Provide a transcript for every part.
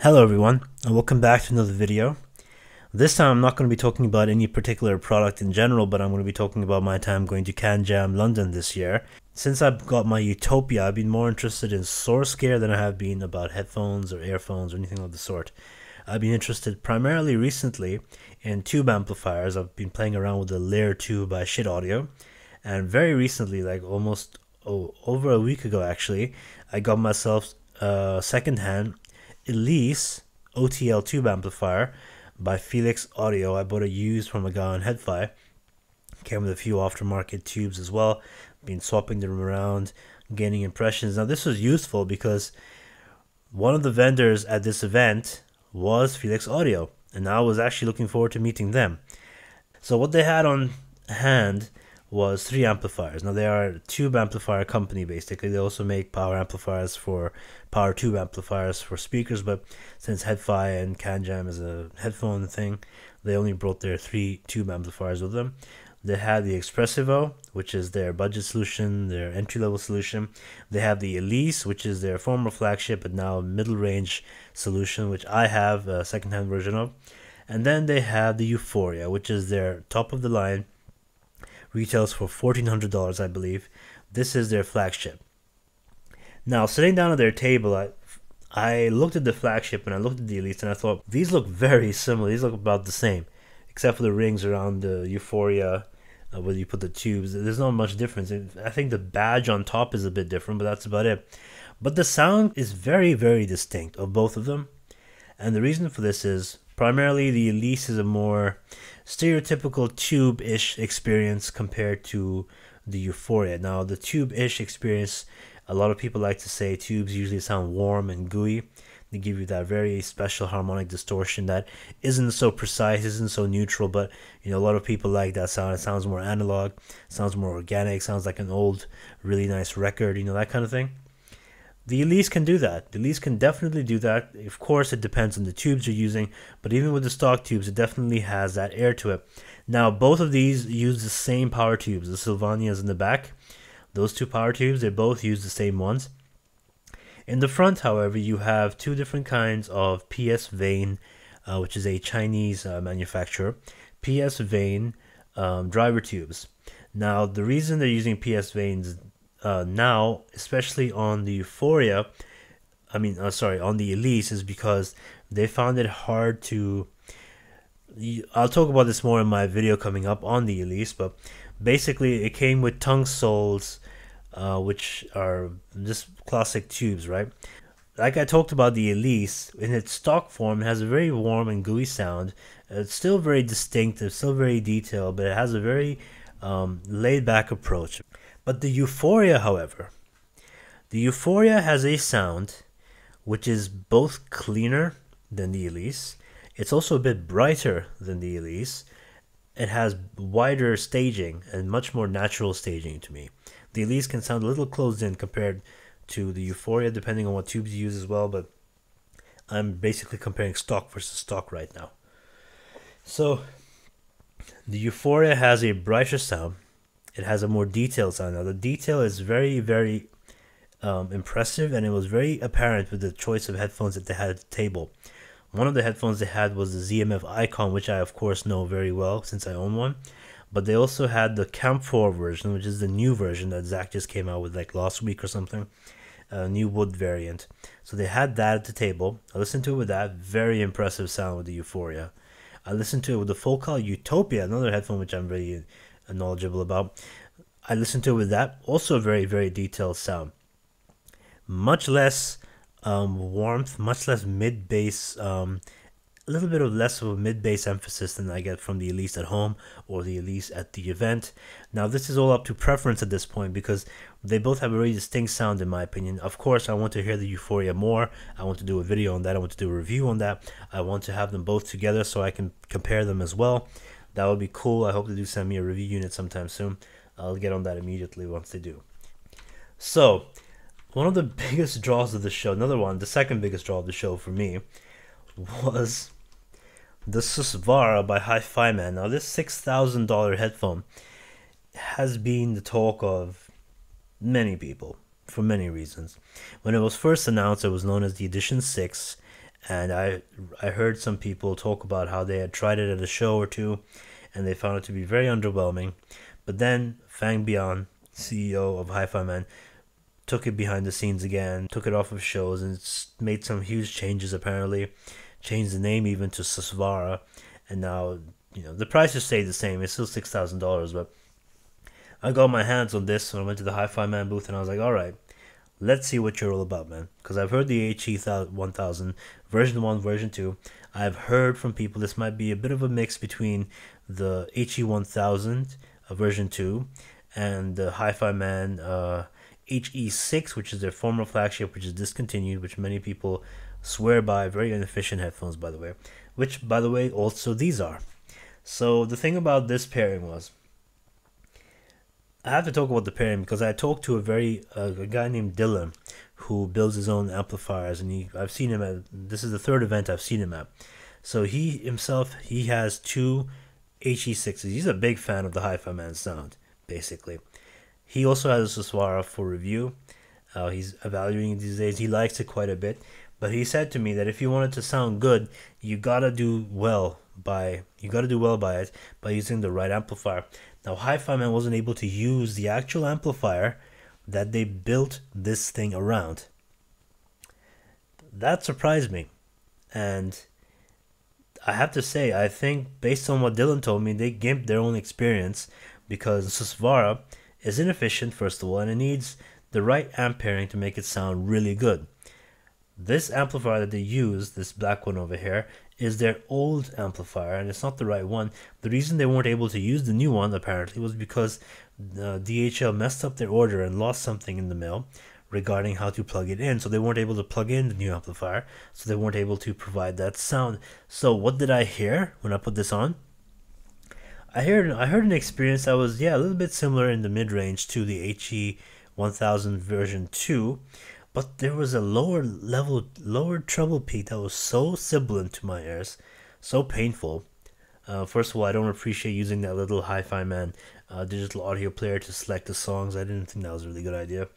Hello everyone, and welcome back to another video. This time I'm not going to be talking about any particular product in general, but I'm going to be talking about my time going to CanJam London this year. Since I've got my Utopia, I've been more interested in source gear than I have been about headphones or earphones or anything of the sort. I've been interested primarily recently in tube amplifiers. I've been playing around with the Layer 2 by Schiit Audio, and very recently, like almost over a week ago actually, I got myself secondhand Elise OTL tube amplifier by Felix Audio. I bought it used from a guy on HiFi. Came with a few aftermarket tubes as well. Been swapping them around, gaining impressions. Now this was useful because one of the vendors at this event was Felix Audio, and I was actually looking forward to meeting them. So what they had on hand was 3 amplifiers. Now they are a tube amplifier company basically. They also make power amplifiers for power tube amplifiers for speakers, but since HiFi and CanJam is a headphone thing, they only brought their 3 tube amplifiers with them. They had the Expressivo, which is their budget solution, their entry-level solution. They have the Elise, which is their former flagship but now middle-range solution, which I have a second-hand version of. And then they have the Euphoria, which is their top-of-the-line, retails for $1,400, I believe. This is their flagship. Now, sitting down at their table, I looked at the flagship and I looked at the Elite, and I thought, these look very similar. These look about the same, except for the rings around the Euphoria, where you put the tubes. There's not much difference. I think the badge on top is a bit different, but that's about it. But the sound is very, very distinct of both of them. And the reason for this is, primarily the Elise is a more stereotypical tube-ish experience compared to the Euphoria. Now, the tube-ish experience, a lot of people like to say tubes usually sound warm and gooey. They give you that very special harmonic distortion that isn't so precise, isn't so neutral, but a lot of people like that sound. It sounds more analog, sounds more organic, sounds like an old, really nice record, that kind of thing. The Elise can do that. The Elise can definitely do that. Of course, it depends on the tubes you're using, but even with the stock tubes, it definitely has that air to it. Now, both of these use the same power tubes. The Sylvanias in the back, those 2 power tubes, they both use the same ones. In the front, however, you have 2 different kinds of PS Vane, which is a Chinese manufacturer, PS Vane driver tubes. Now, the reason they're using PS Vanes now, especially on the Euphoria, on the Elise, is because they found it hard to. I'll talk about this more in my video coming up on the Elise, but basically it came with tongue soles, which are just classic tubes, right? Like I talked about, the Elise in its stock form, it has a very warm and gooey sound. It's still very distinctive, still very detailed, but it has a very laid back approach. But the Euphoria, however, the Euphoria has a sound which is both cleaner than the Elise. It's also a bit brighter than the Elise. It has wider staging and much more natural staging to me. The Elise can sound a little closed in compared to the Euphoria, depending on what tubes you use as well, but I'm basically comparing stock versus stock right now. So the Euphoria has a brighter sound. It has a more detailed sound. Now, the detail is very, very impressive, and it was very apparent with the choice of headphones that they had at the table. One of the headphones they had was the ZMF Icon, which I, of course, know very well since I own one. But they also had the Camphor version, which is the new version that Zach just came out with like last week or something. A new wood variant. So they had that at the table. I listened to it with that. Very impressive sound with the Euphoria. I listened to it with the Focal Utopia, another headphone which I'm very knowledgeable about. I listened to it with that, also a very, very detailed sound. Much less warmth, much less mid-bass, a little bit of less of a mid-bass emphasis than I get from the Elise at home or the Elise at the event. Now, this is all up to preference at this point because they both have a very distinct sound in my opinion. Of course, I want to hear the Euphoria more. I want to do a video on that. I want to do a review on that. I want to have them both together so I can compare them as well. That would be cool. I hope they do send me a review unit sometime soon. I'll get on that immediately once they do. So, one of the biggest draws of the show, the second biggest draw of the show for me, was the Susvara by HiFiMan. Now, this $6,000 headphone has been the talk of many people for many reasons. When it was first announced, it was known as the Edition 6, And I heard some people talk about how they had tried it at a show or two, and they found it to be very underwhelming. But then Fang Bian, CEO of HiFiMan, took it behind the scenes again, took it off of shows, and it's made some huge changes apparently. Changed the name even to Susvara, and now the prices stayed the same. It's still $6,000, but I got my hands on this when I went to the HiFiMan booth, and I was like, all right, let's see what you're all about, man. Because I've heard the HE1000 version 1, version 2. I've heard from people this might be a bit of a mix between the HE1000 version 2 and the HiFiMan HE6, which is their former flagship, which is discontinued, which many people swear by. Very inefficient headphones, by the way. Which, by the way, also these are. So the thing about this pairing was, I have to talk about the pairing because I talked to a guy named Dylan who builds his own amplifiers, and I've seen him at, this is the third event I've seen him at. So he has two HE6s. He's a big fan of the HiFiMan sound, basically. He also has a Susvara for review. He's evaluating it these days. He likes it quite a bit. But he said to me that if you want it to sound good, you gotta do well by it by using the right amplifier. Now HiFiMan wasn't able to use the actual amplifier that they built this thing around. That surprised me. And I have to say, I think based on what Dylan told me, they gimped their own experience, because Susvara is inefficient, first of all, and it needs the right amp pairing to make it sound really good. This amplifier that they use, this black one over here, is their old amplifier, and it's not the right one. The reason they weren't able to use the new one, apparently, was because the DHL messed up their order and lost something in the mail regarding how to plug it in. So they weren't able to plug in the new amplifier, so they weren't able to provide that sound. So what did I hear when I put this on? I heard an experience that was, a little bit similar in the mid-range to the HE1000 version 2, but there was a lower treble peak that was so sibilant to my ears, so painful. First of all, I don't appreciate using that little HiFiMan digital audio player to select the songs. I didn't think that was a really good idea.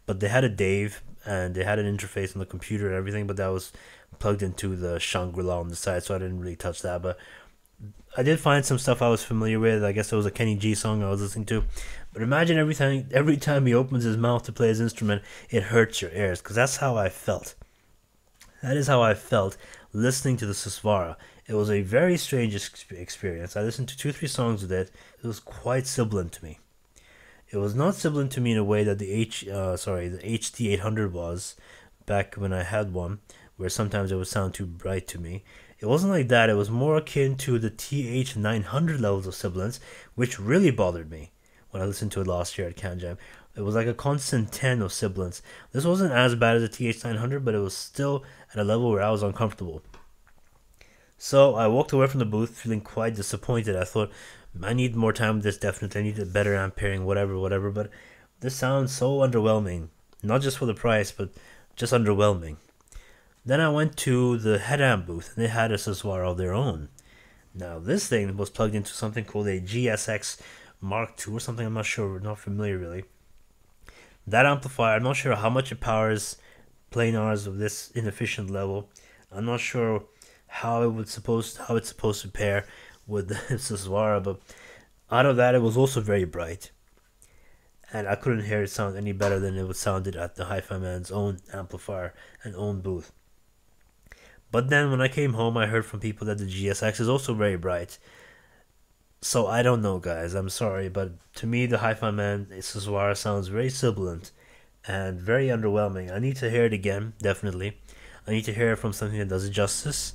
But they had a Dave, and they had an interface on the computer and everything, but that was plugged into the Shangri-La on the side, so I didn't really touch that. But I did find some stuff I was familiar with. I guess it was a Kenny G song I was listening to. But imagine every time he opens his mouth to play his instrument, it hurts your ears, because that's how I felt. That is how I felt listening to the Susvara. It was a very strange experience. I listened to 2-3 songs with it. It was quite sibilant to me. It was not sibilant to me in a way that the HD800 was back when I had one, where sometimes it would sound too bright to me. It wasn't like that. It was more akin to the TH900 levels of sibilance, which really bothered me when I listened to it last year at CanJam. It was like a constant 10 of sibilance. This wasn't as bad as the TH900, but it was still at a level where I was uncomfortable. So I walked away from the booth feeling quite disappointed. I thought, I need more time with this, definitely. I need a better amp pairing, whatever. But this sounds so underwhelming. Not just for the price, but just underwhelming. Then I went to the head amp booth, and they had a Susvara of their own. Now, this thing was plugged into something called a GSX Mark II or something. I'm not sure, not familiar really. That amplifier, I'm not sure how much it powers planars of this inefficient level. I'm not sure how it's supposed to pair with the Susvara, but out of that, it was also very bright. And I couldn't hear it sound any better than it would sounded at the HiFiMan's own amplifier and own booth. But then when I came home, I heard from people that the GSX is also very bright. So I don't know, guys. I'm sorry, but to me, the HiFiMan Susvara sounds very sibilant and very underwhelming. I need to hear it again, definitely. I need to hear it from something that does it justice.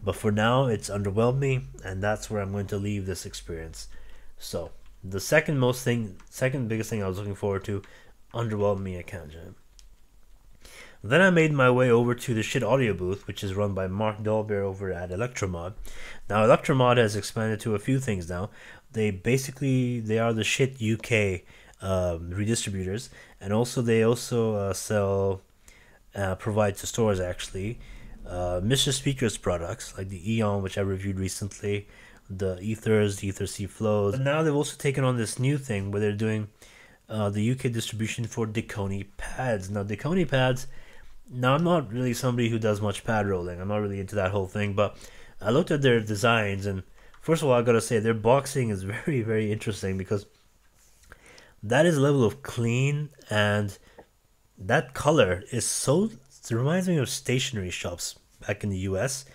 But for now, it's underwhelming, and that's where I'm going to leave this experience. So the second biggest thing I was looking forward to underwhelmed me at CanJam. Then I made my way over to the Schiit audio booth, which is run by Mark Dolbear over at Electromod. Now Electromod has expanded to a few things now. They are the Schiit UK redistributors, and they also provide to stores actually Mr. Speaker's products like the Eon, which I reviewed recently, the Ethers, the Ether C Flows. And now they've also taken on this new thing where they're doing the UK distribution for Deconi pads. Now Deconi pads, Now, I'm not really somebody who does much pad rolling. I'm not really into that whole thing, but I looked at their designs, and first of all, I gotta say their boxing is very, very interesting because that is a level of clean, and that color is so. It reminds me of stationery shops back in the U.S.,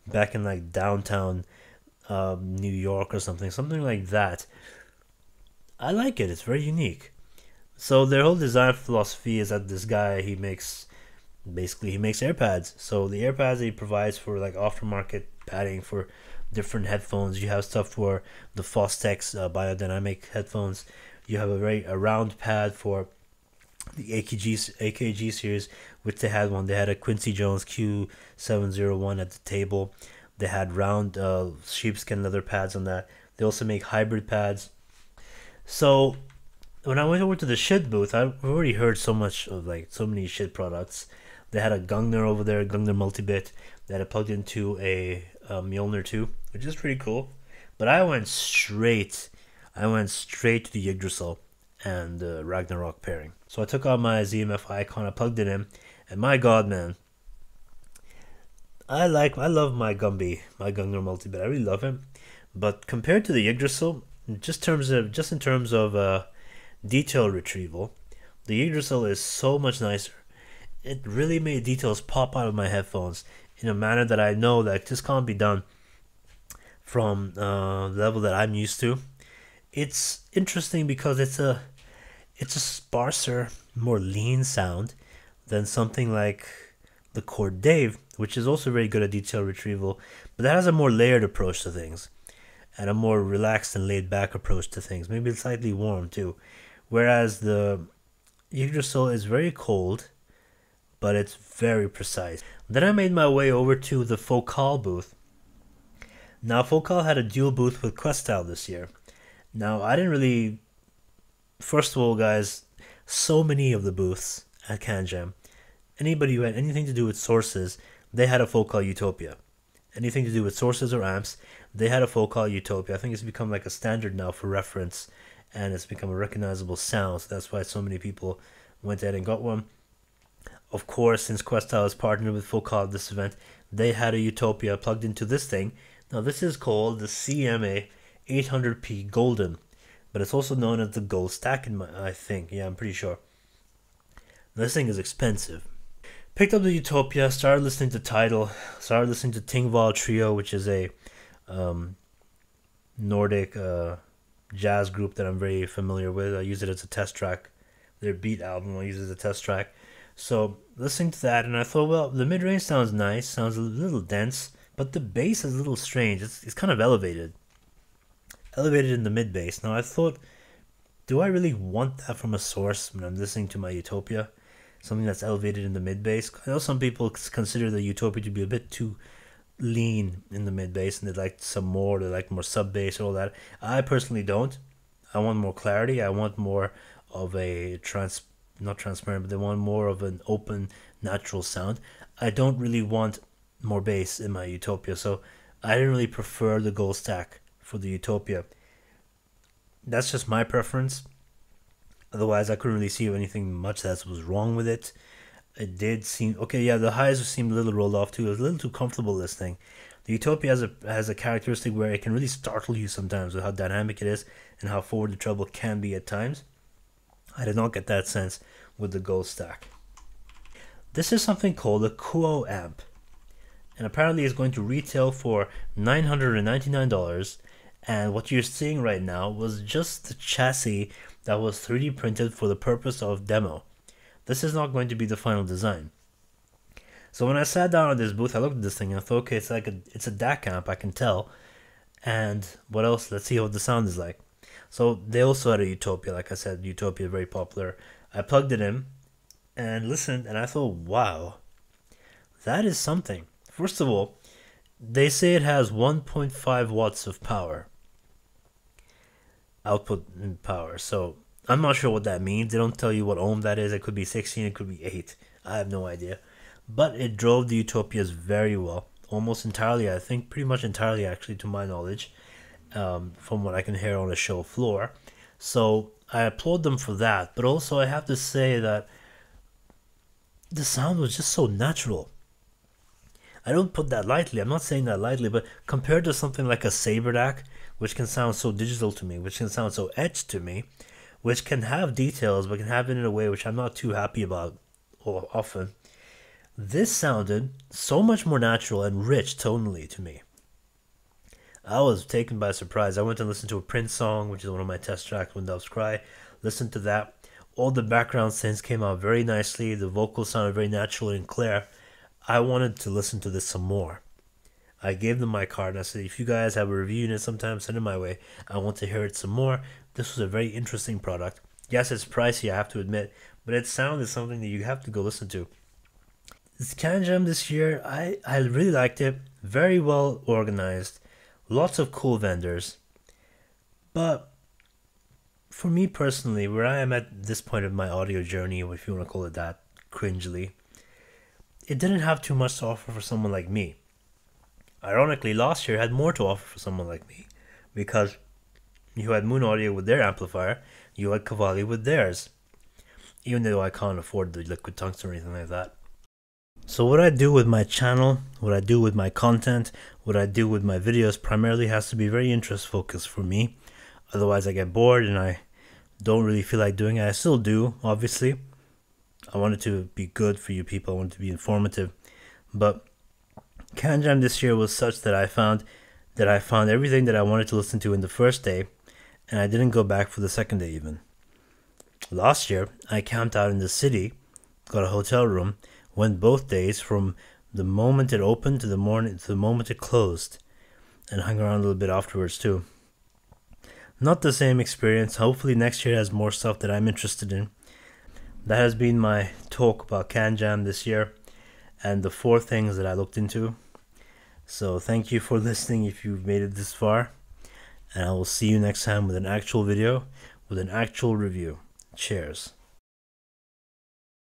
back in like downtown New York or something like that. I like it. It's very unique. So their whole design philosophy is that this guy he makes basically he makes AirPads. So the AirPads he provides for like aftermarket padding for different headphones. You have stuff for the Fostex biodynamic headphones. You have a round pad for the AKG series, which they had one. They had a Quincy Jones Q701 at the table. They had round sheepskin leather pads on that. They also make hybrid pads. So when I went over to the Schiit booth, I've already heard so much of like so many Schiit products. They had a Gungner over there, Gungner multibit that I plugged into a Mjolnir 2, which is pretty cool. But I went straight to the Yggdrasil and the Ragnarok pairing. So I took out my ZMF icon, I plugged it in, and my god, man, I love my Gumby, my Gungner multibit. I really love him. But compared to the Yggdrasil, just in terms of detail retrieval, the Yggdrasil is so much nicer. It really made details pop out of my headphones in a manner that I know that just can't be done from the level that I'm used to. It's interesting because it's a sparser, more lean sound than something like the Chord Dave, which is also very good at detail retrieval, but that has a more layered approach to things and a more relaxed and laid back approach to things. Maybe it's slightly warm too. Whereas the Yggdrasil is very cold, but it's very precise. Then I made my way over to the Focal booth. Now Focal had a dual booth with Questal this year. Now I didn't really. First of all, guys, so many of the booths at CanJam, anybody who had anything to do with sources, they had a Focal Utopia. Anything to do with sources or amps, they had a Focal Utopia. I think it's become like a standard now for reference, and it's become a recognizable sound. So that's why so many people went ahead and got one. Of course, since Questal is partnered with Focal at this event, they had a Utopia plugged into this thing. Now this is called the CMA 800p Golden, but it's also known as the Gold Stack I think. Yeah, I'm pretty sure. This thing is expensive. Picked up the Utopia, started listening to Tidal, started listening to Tingval Trio, which is a Nordic jazz group that I'm very familiar with. I use it as a test track. Their Beat album I use it as a test track. So listening to that, and I thought, well, the mid-range sounds nice, sounds a little dense, but the bass is a little strange. It's kind of elevated in the mid bass. Now I thought, do I really want that from a source when I'm listening to my Utopia? Something that's elevated in the mid bass. I know some people consider the Utopia to be a bit too lean in the mid bass, and they like more sub bass and all that. I personally don't. I want more clarity. I want more of a not transparent, but they want more of an open, natural sound. I don't really want more bass in my Utopia, so I didn't really prefer the Gold Stack for the Utopia. That's just my preference. Otherwise, I couldn't really see anything much that was wrong with it. It did seem okay. Yeah, the highs seemed a little rolled off too. It was a little too comfortable listening. The Utopia has a characteristic where it can really startle you sometimes with how dynamic it is and how forward the treble can be at times. I did not get that sense with the Gold Stack. This is something called a Kuo amp, and apparently it's going to retail for $999. And what you're seeing right now was just the chassis that was 3D printed for the purpose of demo. This is not going to be the final design. So when I sat down at this booth, I looked at this thing and I thought, okay, it's a DAC amp, I can tell. And what else? Let's see what the sound is like. So they also had a Utopia, like I said, Utopia is very popular. I plugged it in and listened, and I thought, wow, that is something. First of all, they say it has 1.5 watts of power, output and power. So I'm not sure what that means. They don't tell you what ohm that is. It could be 16, it could be 8. I have no idea. But it drove the Utopias very well, almost entirely, I think, pretty much entirely actually, to my knowledge. From what I can hear on the show floor. So I applaud them for that, but also I have to say that the sound was just so natural. I don't put that lightly, I'm not saying that lightly, but compared to something like a saber DAC, which can sound so digital to me, which can sound so etched to me, which can have details, but can have it in a way which I'm not too happy about often, this sounded so much more natural and rich tonally to me. I was taken by surprise. I went and listened to a Prince song, which is one of my test tracks, When Doves Cry. Listened to that. All the background synths came out very nicely. The vocals sounded very natural and clear. I wanted to listen to this some more. I gave them my card and I said, if you guys have a review unit sometime, send it my way. I want to hear it some more. This was a very interesting product. Yes, it's pricey, I have to admit, but its sound is something that you have to go listen to. This CanJam this year, I really liked it. Very well organized. Lots of cool vendors. But for me personally, where I am at this point of my audio journey, if you want to call it that, cringely, it didn't have too much to offer for someone like me. Ironically, last year had more to offer for someone like me, because you had Moon Audio with their amplifier, you had Cavalli with theirs, even though I can't afford the liquid tungsten or anything like that. So what I do with my channel, what I do with my content, what I do with my videos primarily has to be very interest focused for me. Otherwise I get bored and I don't really feel like doing it. I still do, obviously. I want it to be good for you people. I want it to be informative. But CanJam this year was such that I found everything that I wanted to listen to in the first day, and I didn't go back for the second day even. Last year, I camped out in the city, got a hotel room, went both days from the moment it opened to the moment it closed, and hung around a little bit afterwards too. Not the same experience. Hopefully next year has more stuff that I'm interested in. That has been my talk about CanJam this year and the 4 things that I looked into. So thank you for listening if you've made it this far, and I will see you next time with an actual video, with an actual review. Cheers.